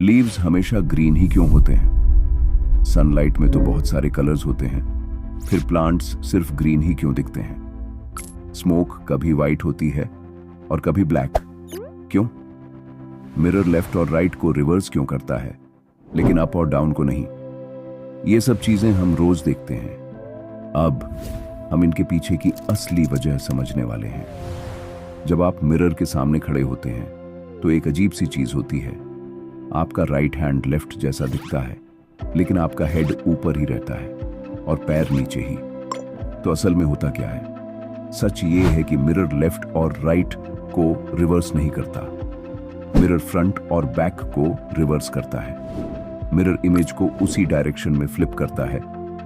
Leaves हमेशा green ही क्यों होते हैं? सनलाइट में तो बहुत सारे कलर्स होते हैं, फिर प्लांट्स सिर्फ ग्रीन ही क्यों दिखते हैं? स्मोक कभी वाइट होती है और कभी ब्लैक, क्यों? मिरर लेफ्ट और राइट को रिवर्स क्यों करता है, लेकिन अप और डाउन को नहीं? ये सब चीजें हम रोज देखते हैं। अब हम इनके पीछे की असली वजह समझने वाले हैं। जब आप मिरर के सामने खड़े होते हैं तो एक अजीब सी चीज होती है। आपका राइट हैंड लेफ्ट जैसा दिखता है, लेकिन आपका हेड ऊपर ही रहता है और पैर नीचे ही। तो असल में होता क्या है? सच ये है कि मिरर लेफ्ट और राइट को रिवर्स नहीं करता। मिरर फ्रंट और बैक को रिवर्स करता है। मिरर इमेज को उसी डायरेक्शन में फ्लिप करता है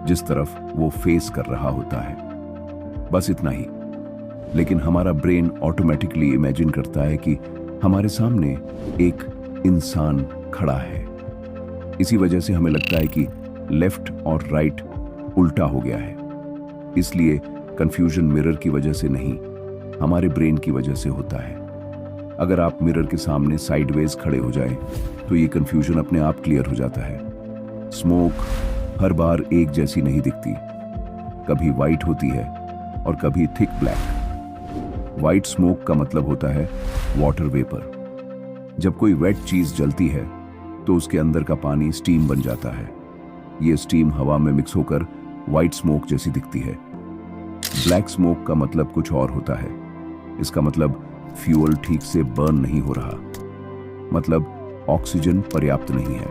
जिस तरफ वो फेस कर रहा होता है। बस इतना ही। लेकिन हमारा ब्रेन ऑटोमेटिकली इमेजिन करता है कि हमारे सामने एक इंसान खड़ा है। इसी वजह से हमें लगता है कि लेफ्ट और राइट उल्टा हो गया है। इसलिए कंफ्यूजन मिरर की वजह से नहीं, हमारे ब्रेन की वजह से होता है। अगर आप मिरर के सामने साइडवेज खड़े हो जाएं, तो ये कंफ्यूजन अपने आप क्लियर हो जाता है। स्मोक हर बार एक जैसी नहीं दिखती, कभी वाइट होती है और कभी थिक ब्लैक। वाइट स्मोक का मतलब होता है वाटर वेपर। जब कोई वेट चीज जलती है तो उसके अंदर का पानी स्टीम बन जाता है। ये स्टीम हवा में मिक्स होकर व्हाइट स्मोक जैसी दिखती है। ब्लैक स्मोक का मतलब कुछ और होता है। इसका मतलब फ्यूल ठीक से बर्न नहीं हो रहा, मतलब ऑक्सीजन पर्याप्त नहीं है।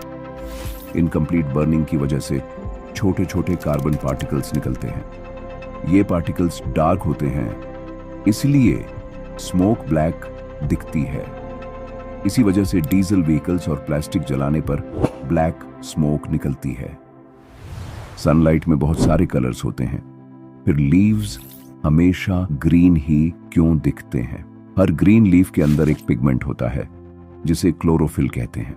इनकम्प्लीट बर्निंग की वजह से छोटे छोटे कार्बन पार्टिकल्स निकलते हैं। ये पार्टिकल्स डार्क होते हैं, इसलिए स्मोक ब्लैक दिखती है। इसी वजह से डीजल व्हीकल्स और प्लास्टिक जलाने पर ब्लैक स्मोक निकलती है। सनलाइट में बहुत सारे कलर्स होते हैं, फिर लीव्स हमेशा ग्रीन ही क्यों दिखते हैं? हर ग्रीन लीफ के अंदर एक पिगमेंट होता है जिसे क्लोरोफिल कहते हैं।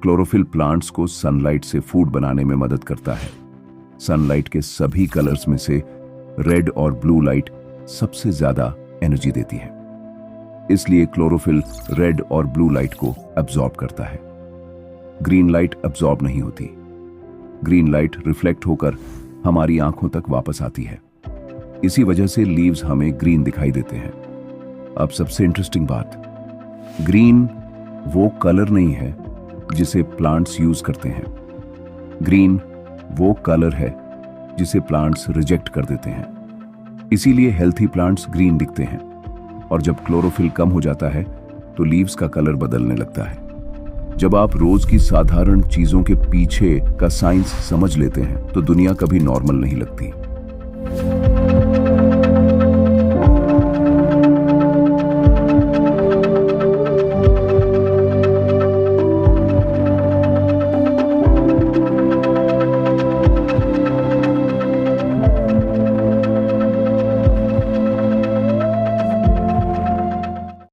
क्लोरोफिल प्लांट्स को सनलाइट से फूड बनाने में मदद करता है। सनलाइट के सभी कलर्स में से रेड और ब्लू लाइट सबसे ज्यादा एनर्जी देती है, इसलिए क्लोरोफिल रेड और ब्लू लाइट को एब्जॉर्ब करता है। ग्रीन लाइट एब्जॉर्ब नहीं होती। ग्रीन लाइट रिफ्लेक्ट होकर हमारी आंखों तक वापस आती है। इसी वजह से लीव्स हमें ग्रीन दिखाई देते हैं। अब सबसे इंटरेस्टिंग बात, ग्रीन वो कलर नहीं है जिसे प्लांट्स यूज करते हैं। ग्रीन वो कलर है जिसे प्लांट्स रिजेक्ट कर देते हैं। इसीलिए हेल्थी प्लांट्स ग्रीन दिखते हैं, और जब क्लोरोफिल कम हो जाता है तो लीव्स का कलर बदलने लगता है। जब आप रोज की साधारण चीजों के पीछे का साइंस समझ लेते हैं तो दुनिया कभी नॉर्मल नहीं लगती।